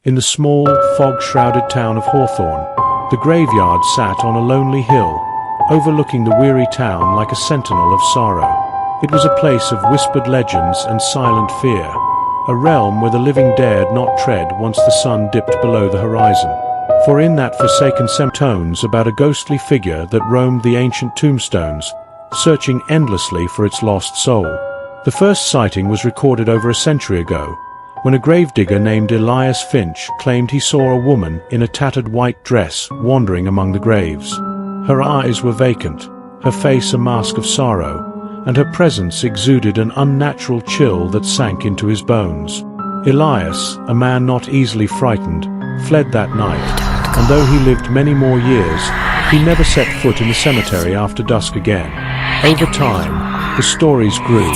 In the small, fog-shrouded town of Hawthorne, the graveyard sat on a lonely hill, overlooking the weary town like a sentinel of sorrow. It was a place of whispered legends and silent fear, a realm where the living dared not tread once the sun dipped below the horizon. For in that forsaken tones about a ghostly figure that roamed the ancient tombstones, searching endlessly for its lost soul. The first sighting was recorded over a century ago, when a gravedigger named Elias Finch claimed he saw a woman in a tattered white dress wandering among the graves. Her eyes were vacant, her face a mask of sorrow, and her presence exuded an unnatural chill that sank into his bones. Elias, a man not easily frightened, fled that night, and though he lived many more years, he never set foot in the cemetery after dusk again. Over time, the stories grew,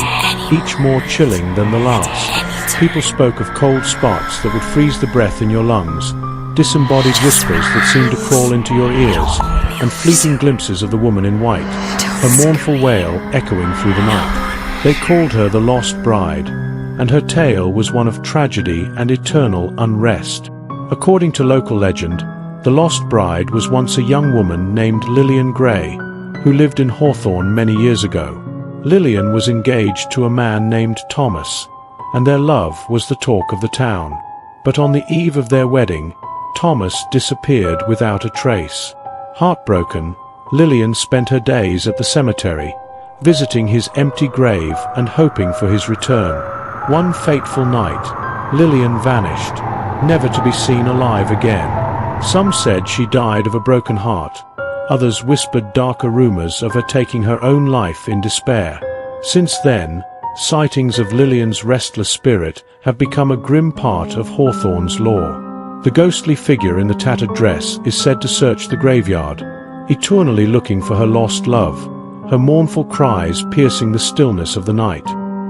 each more chilling than the last. People spoke of cold spots that would freeze the breath in your lungs, disembodied whispers that seemed to crawl into your ears, and fleeting glimpses of the woman in white, her mournful wail echoing through the night. They called her the Lost Bride, and her tale was one of tragedy and eternal unrest. According to local legend, the Lost Bride was once a young woman named Lillian Gray, who lived in Hawthorne many years ago. Lillian was engaged to a man named Thomas, and their love was the talk of the town. But on the eve of their wedding, Thomas disappeared without a trace. Heartbroken, Lillian spent her days at the cemetery, visiting his empty grave and hoping for his return. One fateful night, Lillian vanished, never to be seen alive again. Some said she died of a broken heart. Others whispered darker rumors of her taking her own life in despair. Since then, sightings of Lillian's restless spirit have become a grim part of Hawthorne's lore. The ghostly figure in the tattered dress is said to search the graveyard, eternally looking for her lost love, her mournful cries piercing the stillness of the night.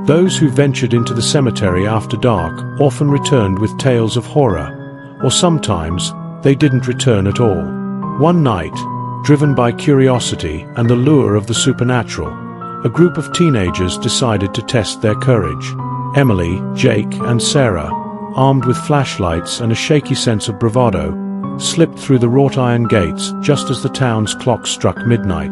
Those who ventured into the cemetery after dark often returned with tales of horror, or sometimes they didn't return at all. One night, driven by curiosity and the lure of the supernatural, a group of teenagers decided to test their courage. Emily, Jake, and Sarah, armed with flashlights and a shaky sense of bravado, slipped through the wrought iron gates just as the town's clock struck midnight.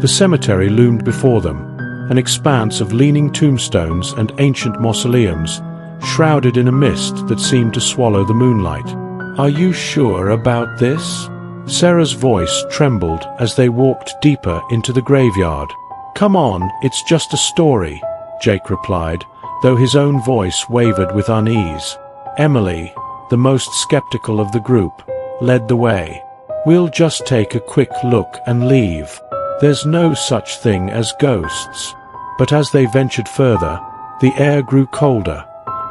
The cemetery loomed before them, an expanse of leaning tombstones and ancient mausoleums, shrouded in a mist that seemed to swallow the moonlight. "Are you sure about this?" Sarah's voice trembled as they walked deeper into the graveyard. "Come on, it's just a story," Jake replied, though his own voice wavered with unease. Emily, the most skeptical of the group, led the way. "We'll just take a quick look and leave. There's no such thing as ghosts." But as they ventured further, the air grew colder,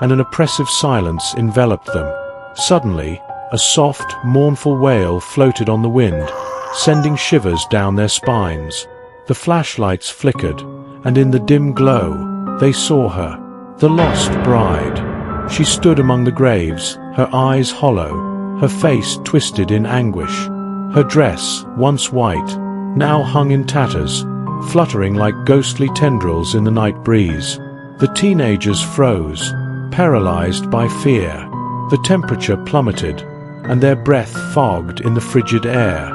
and an oppressive silence enveloped them. Suddenly, a soft, mournful wail floated on the wind, sending shivers down their spines. The flashlights flickered, and in the dim glow, they saw her, the Lost Bride. She stood among the graves, her eyes hollow, her face twisted in anguish. Her dress, once white, now hung in tatters, fluttering like ghostly tendrils in the night breeze. The teenagers froze, paralyzed by fear. The temperature plummeted, and their breath fogged in the frigid air.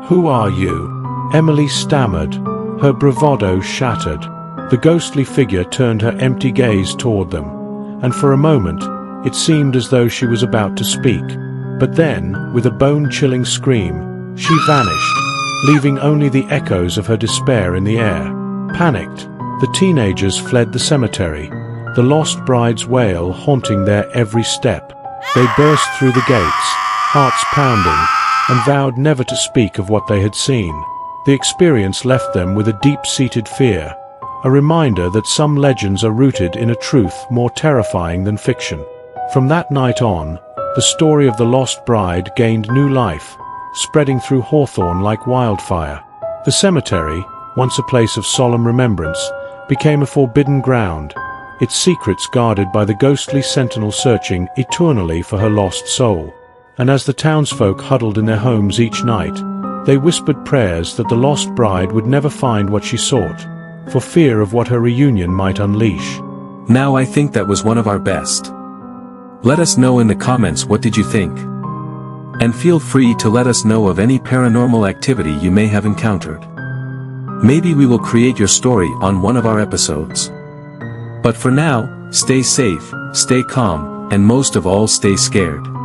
Who are you?" Emily stammered, her bravado shattered. The ghostly figure turned her empty gaze toward them, and for a moment, it seemed as though she was about to speak. But then, with a bone-chilling scream, she vanished, leaving only the echoes of her despair in the air. Panicked, the teenagers fled the cemetery, the Lost Bride's wail haunting their every step. They burst through the gates, hearts pounding, and vowed never to speak of what they had seen. The experience left them with a deep-seated fear, a reminder that some legends are rooted in a truth more terrifying than fiction. From that night on, the story of the Lost Bride gained new life, spreading through Hawthorne like wildfire. The cemetery, once a place of solemn remembrance, became a forbidden ground, its secrets guarded by the ghostly sentinel searching eternally for her lost soul. And as the townsfolk huddled in their homes each night, they whispered prayers that the Lost Bride would never find what she sought, for fear of what her reunion might unleash. Now I think that was one of our best. Let us know in the comments what did you think. And feel free to let us know of any paranormal activity you may have encountered. Maybe we will create your story on one of our episodes. But for now, stay safe, stay calm, and most of all stay scared.